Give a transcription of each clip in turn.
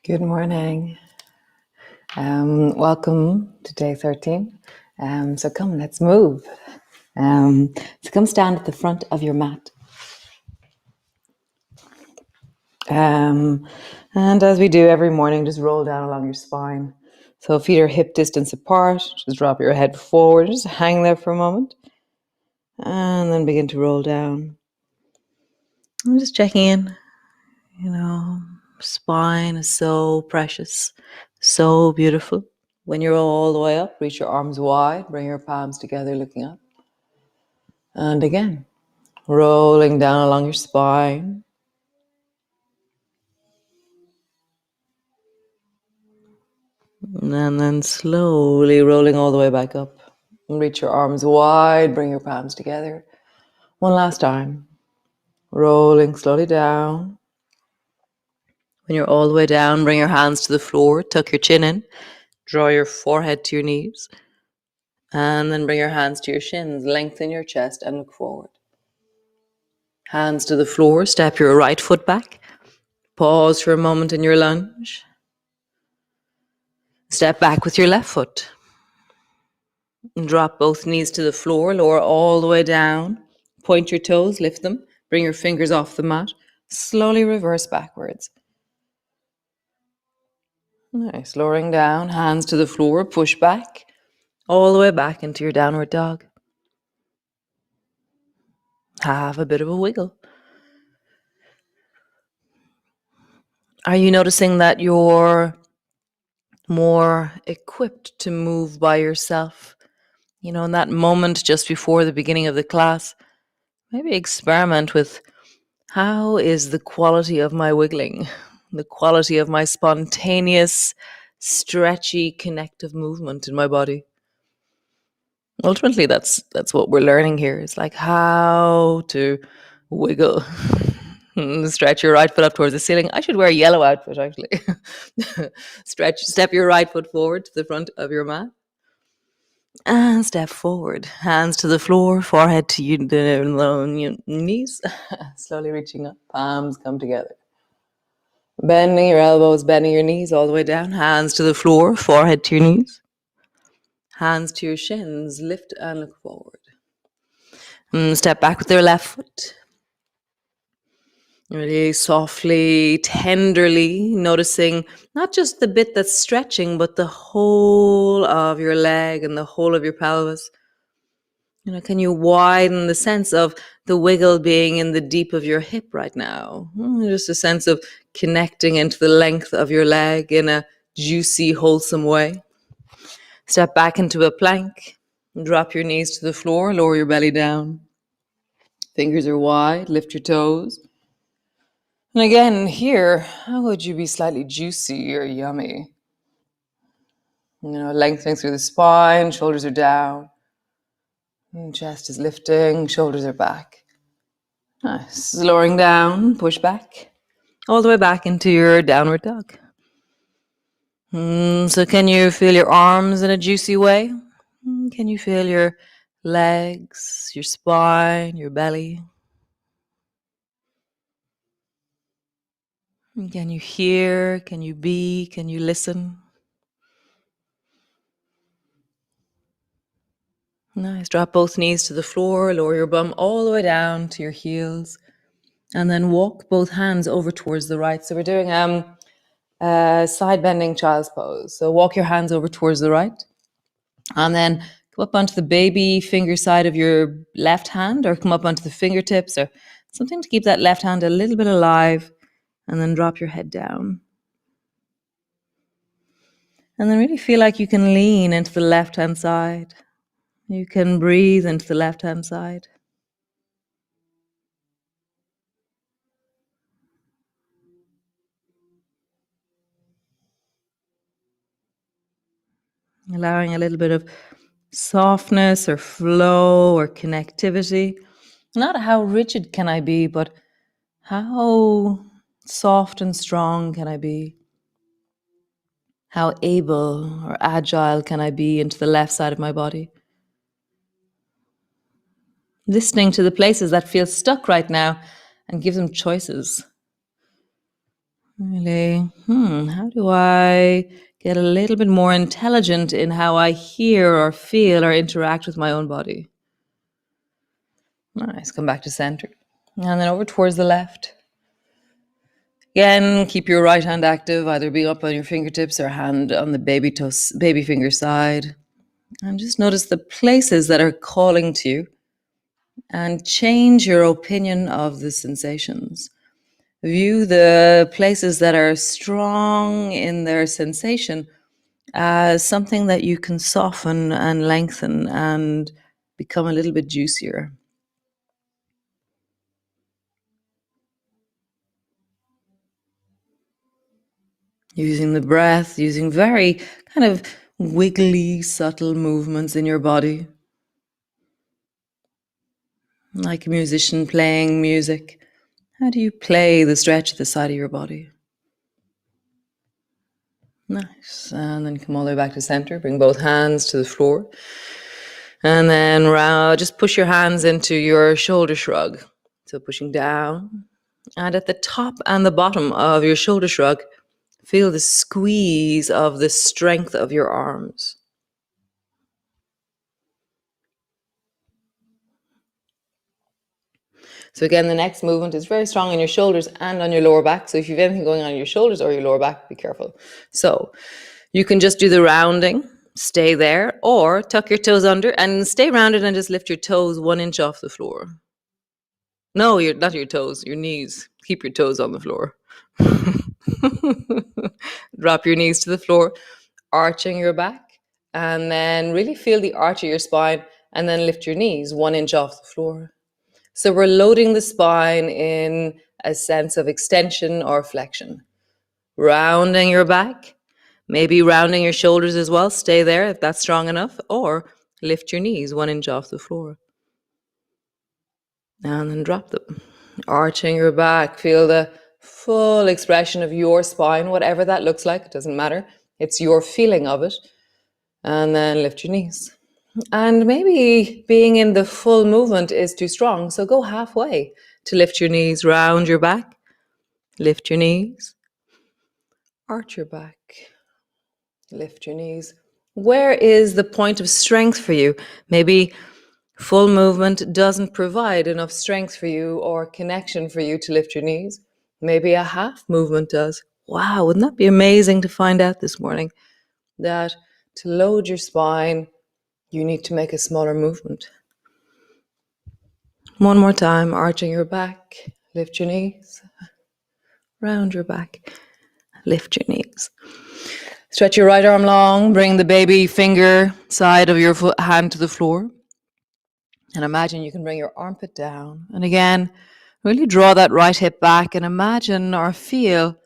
Good morning. Welcome to day 13. So come, let's move. So come stand at the front of your mat. And as we do every morning, just roll down along your spine. So feet are hip distance apart. Just drop your head forward. Just hang there for a moment. And then begin to roll down. I'm just checking in. Spine is so precious, so beautiful. When you're all the way up, reach your arms wide, bring your palms together, looking up. And again, rolling down along your spine. And then slowly rolling all the way back up. Reach your arms wide, bring your palms together. One last time. Rolling slowly down. When you're all the way down, bring your hands to the floor, tuck your chin in, draw your forehead to your knees. And then bring your hands to your shins, lengthen your chest and look forward. Hands to the floor, step your right foot back. Pause for a moment in your lunge. Step back with your left foot. And drop both knees to the floor, lower all the way down. Point your toes, lift them. Bring your fingers off the mat. Slowly reverse backwards. Nice. Lowering down, hands to the floor, push back. All the way back into your downward dog. Have a bit of a wiggle. Are you noticing that you're more equipped to move by yourself? In that moment just before the beginning of the class, maybe experiment with how is the quality of my wiggling, the quality of my spontaneous, stretchy, connective movement in my body. Ultimately, that's what we're learning here. It's like how to wiggle. Stretch your right foot up towards the ceiling. I should wear a yellow outfit, actually. Step your right foot forward to the front of your mat. And step forward. Hands to the floor, forehead to your knees. Slowly reaching up. Palms come together. Bending your elbows, bending your knees all the way down. Hands to the floor, forehead to your knees. Hands to your shins. Lift and look forward. Step back with your left foot. Really softly, tenderly noticing not just the bit that's stretching, but the whole of your leg and the whole of your pelvis. Can you widen the sense of the wiggle being in the deep of your hip right now? Just a sense of connecting into the length of your leg in a juicy, wholesome way. Step back into a plank. Drop your knees to the floor. Lower your belly down. Fingers are wide. Lift your toes. And again, here, how would you be slightly juicy or yummy? Lengthening through the spine. Shoulders are down. Chest is lifting. Shoulders are back. Nice. Lowering down, push back, all the way back into your downward dog. So can you feel your arms in a juicy way? Can you feel your legs, your spine, your belly? Can you hear? Can you be? Can you listen? Nice. Drop both knees to the floor, lower your bum all the way down to your heels, and then walk both hands over towards the right. So we're doing side bending child's pose. So walk your hands over towards the right, and then come up onto the baby finger side of your left hand, or come up onto the fingertips, or something to keep that left hand a little bit alive, and then drop your head down. And then really feel like you can lean into the left-hand side. You can breathe into the left-hand side. Allowing a little bit of softness or flow or connectivity. Not how rigid can I be, but how soft and strong can I be? How able or agile can I be into the left side of my body? Listening to the places that feel stuck right now and give them choices. Really, how do I get a little bit more intelligent in how I hear or feel or interact with my own body? Nice. Come back to center. And then over towards the left. Again, keep your right hand active, either being up on your fingertips or hand on the baby finger side. And just notice the places that are calling to you and change your opinion of the sensations. View the places that are strong in their sensation as something that you can soften and lengthen and become a little bit juicier. Using the breath, using very kind of wiggly, subtle movements in your body. Like a musician playing music. How do you play the stretch at the side of your body? Nice. And then come all the way back to center. Bring both hands to the floor. And then just push your hands into your shoulder shrug. So pushing down. And at the top and the bottom of your shoulder shrug, feel the squeeze of the strength of your arms. So again, the next movement is very strong on your shoulders and on your lower back. So if you have anything going on in your shoulders or your lower back, be careful. So you can just do the rounding, stay there, or tuck your toes under and stay rounded and just lift your toes 1 inch off the floor. No, not your toes, your knees. Keep your toes on the floor. Drop your knees to the floor, arching your back, and then really feel the arch of your spine, and then lift your knees 1 inch off the floor. So we're loading the spine in a sense of extension or flexion. Rounding your back, maybe rounding your shoulders as well. Stay there if that's strong enough, or lift your knees 1 inch off the floor. And then drop them. Arching your back, feel the full expression of your spine, whatever that looks like, it doesn't matter. It's your feeling of it. And then lift your knees. And maybe being in the full movement is too strong, so go halfway to lift your knees, round your back, lift your knees, arch your back, lift your knees. Where is the point of strength for you? Maybe full movement doesn't provide enough strength for you or connection for you to lift your knees. Maybe a half movement does. Wow, wouldn't that be amazing to find out this morning? That to load your spine, you need to make a smaller movement. One more time, arching your back, lift your knees, round your back, lift your knees. Stretch your right arm long, bring the baby finger side of your hand to the floor. And imagine you can bring your armpit down. And again, really draw that right hip back and imagine or feel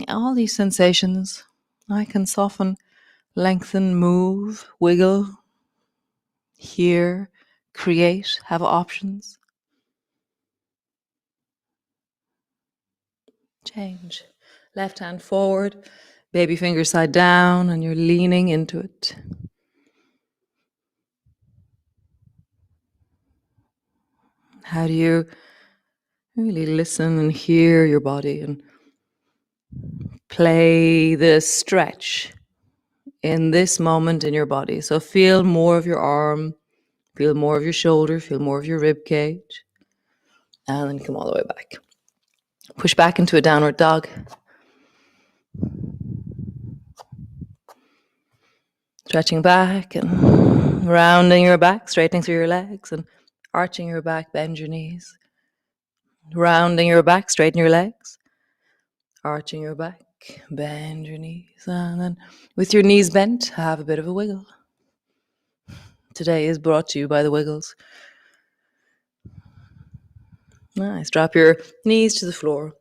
all these sensations. I can soften, lengthen, move, wiggle, hear, create, have options. Change. Left hand forward, baby finger side down, and you're leaning into it. How do you really listen and hear your body and play the stretch in this moment in your body? So feel more of your arm, feel more of your shoulder, feel more of your rib cage, and then come all the way back. Push back into a downward dog. Stretching back and rounding your back, straightening through your legs and arching your back, bend your knees. Rounding your back, straighten your legs. Arching your back, bend your knees. And then with your knees bent, have a bit of a wiggle. Today is brought to you by the Wiggles. Nice. Drop your knees to the floor.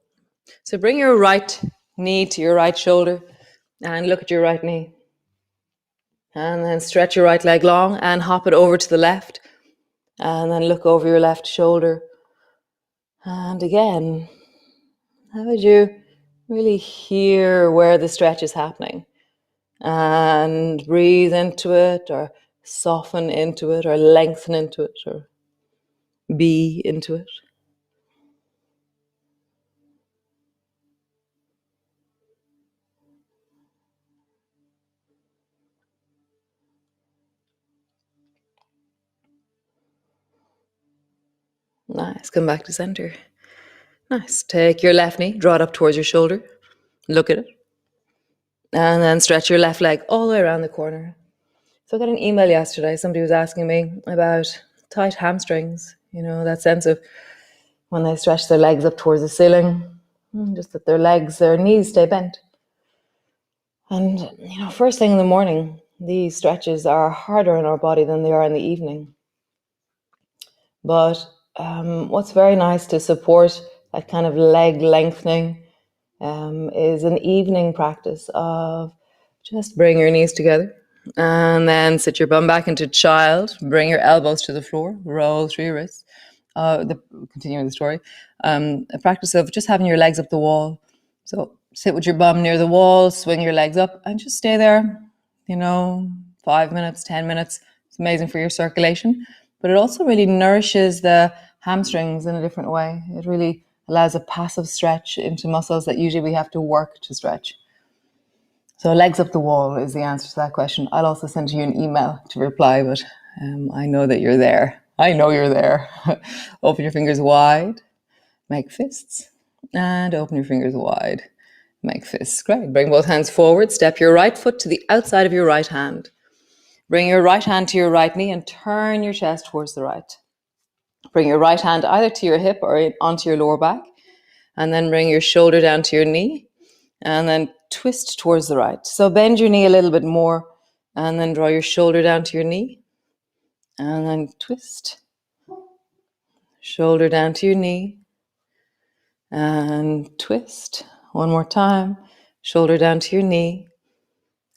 So bring your right knee to your right shoulder and look at your right knee. And then stretch your right leg long and hop it over to the left. And then look over your left shoulder. And again, how would you really hear where the stretch is happening? And breathe into it, or soften into it, or lengthen into it, or be into it. Nice. Come back to center. Nice. Take your left knee, draw it up towards your shoulder. Look at it. And then stretch your left leg all the way around the corner. So I got an email yesterday. Somebody was asking me about tight hamstrings. You know, that sense of when they stretch their legs up towards the ceiling, just that their knees stay bent. And, you know, first thing in the morning, these stretches are harder in our body than they are in the evening. But what's very nice to support that kind of leg lengthening is an evening practice of just bring your knees together and then sit your bum back into child, bring your elbows to the floor, roll through your wrists. Continuing the story, a practice of just having your legs up the wall. So sit with your bum near the wall, swing your legs up and just stay there, 5 minutes, 10 minutes. It's amazing for your circulation, but it also really nourishes the hamstrings in a different way. It really allows a passive stretch into muscles that usually we have to work to stretch. So legs up the wall is the answer to that question. I'll also send you an email to reply, but I know that you're there. I know you're there. Open your fingers wide, make fists, and open your fingers wide, make fists. Great. Bring both hands forward. Step your right foot to the outside of your right hand. Bring your right hand to your right knee and turn your chest towards the right. Bring your right hand either to your hip or onto your lower back, and then bring your shoulder down to your knee, and then twist towards the right. So bend your knee a little bit more, and then draw your shoulder down to your knee, and then twist. Shoulder down to your knee, and twist. One more time. Shoulder down to your knee,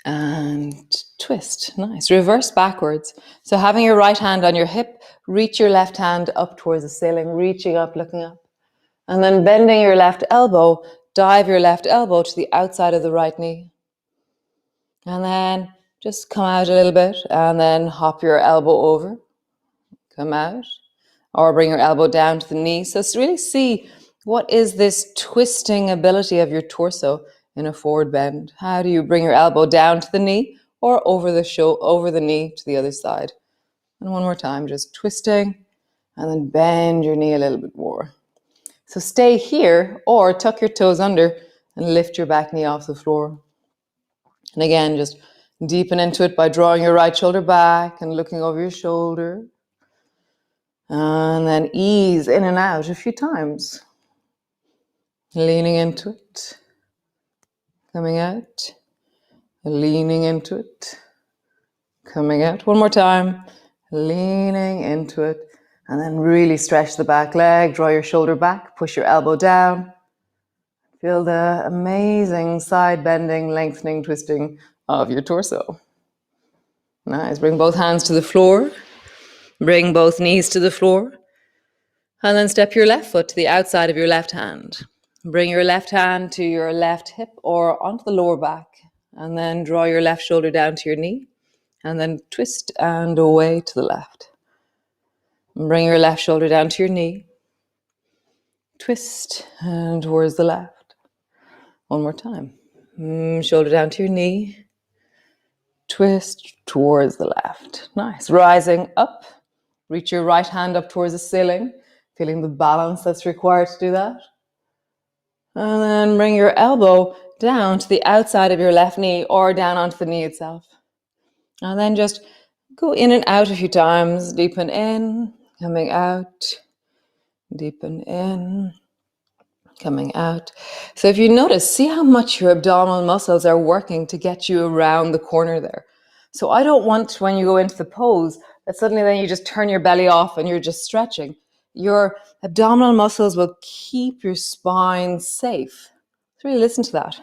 and twist. Nice. Reverse backwards. So having your right hand on your hip, reach your left hand up towards the ceiling, reaching up, looking up. And then bending your left elbow, dive your left elbow to the outside of the right knee. And then just come out a little bit and then hop your elbow over. Come out. Or bring your elbow down to the knee. So really see what is this twisting ability of your torso in a forward bend. How do you bring your elbow down to the knee or over the knee to the other side? And one more time, just twisting and then bend your knee a little bit more. So stay here or tuck your toes under and lift your back knee off the floor. And again, just deepen into it by drawing your right shoulder back and looking over your shoulder. And then ease in and out a few times. Leaning into it. Coming out. Leaning into it. Coming out. One more time. Leaning into it. And then really stretch the back leg. Draw your shoulder back. Push your elbow down. Feel the amazing side bending, lengthening, twisting of your torso. Nice. Bring both hands to the floor. Bring both knees to the floor. And then step your left foot to the outside of your left hand. Bring your left hand to your left hip or onto the lower back. And then draw your left shoulder down to your knee. And then twist and away to the left. Bring your left shoulder down to your knee. Twist and towards the left. One more time. Shoulder down to your knee. Twist towards the left. Nice. Rising up. Reach your right hand up towards the ceiling. Feeling the balance that's required to do that. And then bring your elbow down to the outside of your left knee or down onto the knee itself. And then just go in and out a few times. Deepen in, coming out. Deepen in, coming out. So if you notice, see how much your abdominal muscles are working to get you around the corner there. So I don't want when you go into the pose that suddenly then you just turn your belly off and you're just stretching. Your abdominal muscles will keep your spine safe. So really listen to that.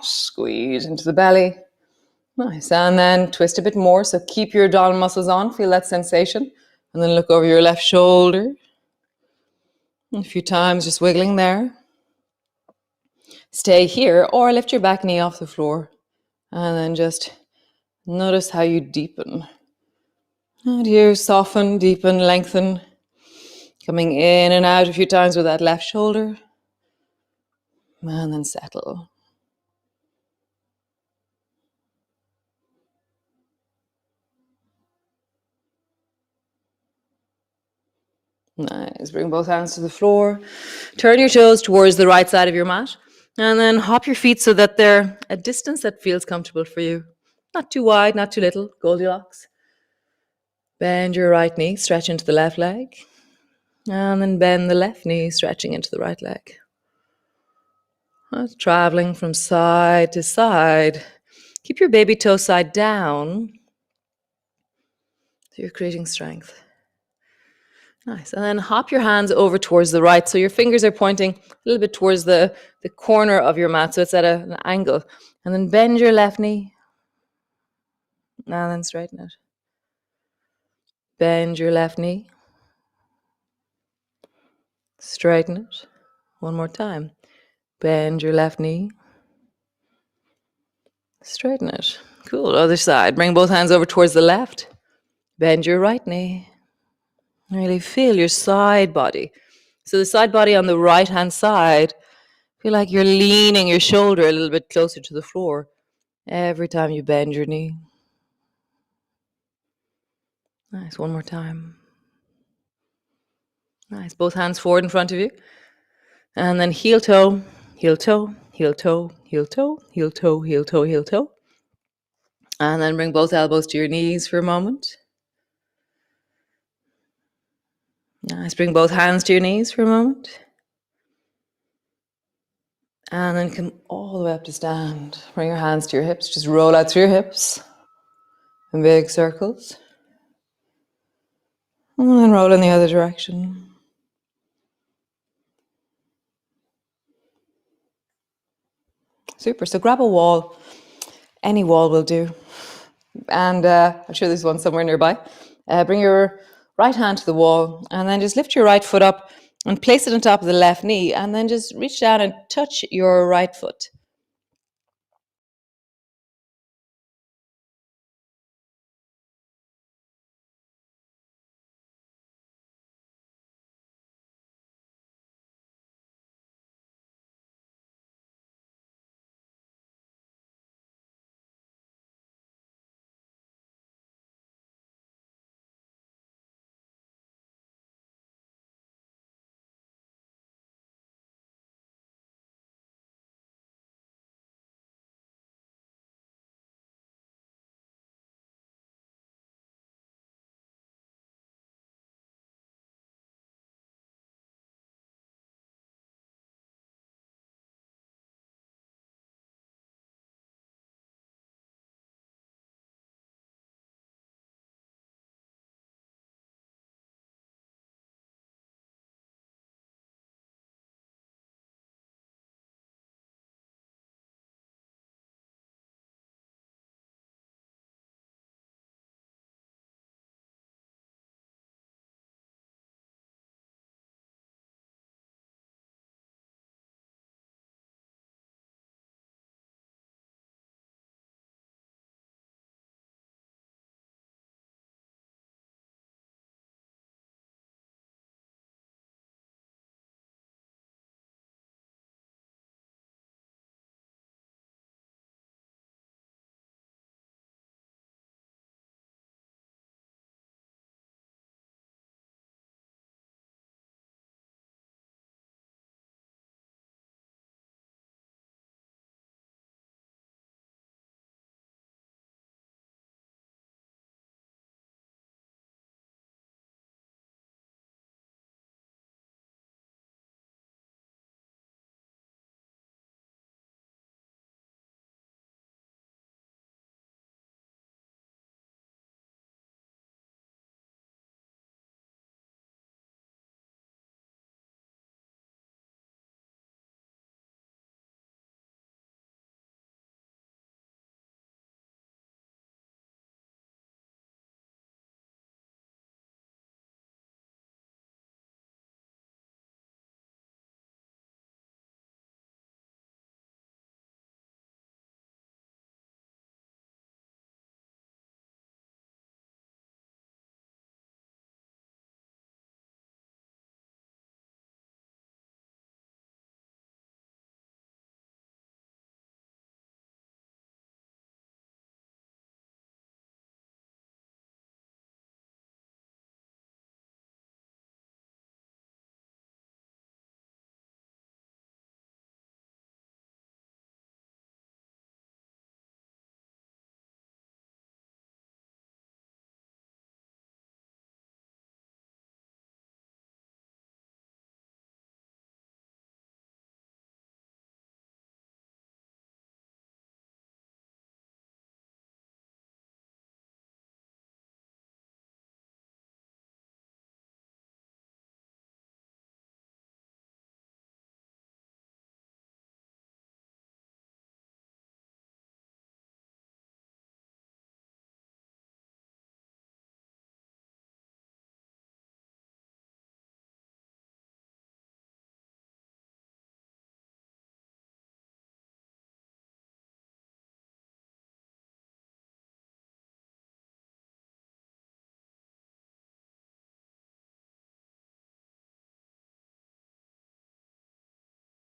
Squeeze into the belly. Nice. And then twist a bit more. So keep your abdominal muscles on. Feel that sensation. And then look over your left shoulder. A few times just wiggling there. Stay here or lift your back knee off the floor. And then just notice how you deepen. How do you soften, deepen, lengthen? Coming in and out a few times with that left shoulder. And then settle. Nice. Bring both hands to the floor. Turn your toes towards the right side of your mat. And then hop your feet so that they're a distance that feels comfortable for you. Not too wide, not too little. Goldilocks. Bend your right knee, stretch into the left leg. And then bend the left knee, stretching into the right leg. Traveling from side to side. Keep your baby toe side down. So you're creating strength. Nice. And then hop your hands over towards the right. So your fingers are pointing a little bit towards the corner of your mat. So it's at an angle. And then bend your left knee. And then straighten it. Bend your left knee. Straighten it. One more time. Bend your left knee. Straighten it. Cool. Other side. Bring both hands over towards the left. Bend your right knee. Really feel your side body. So the side body on the right-hand side, feel like you're leaning your shoulder a little bit closer to the floor every time you bend your knee. Nice. One more time. Nice. Both hands forward in front of you. And then heel toe, heel toe, heel toe, heel toe, heel toe, heel toe, heel toe. And then bring both elbows to your knees for a moment. Nice. Bring both hands to your knees for a moment. And then come all the way up to stand. Bring your hands to your hips. Just roll out through your hips in big circles. And then roll in the other direction. Super. So grab a wall. Any wall will do. And I'm sure there's one somewhere nearby. Bring your right hand to the wall and then just lift your right foot up and place it on top of the left knee and then just reach down and touch your right foot.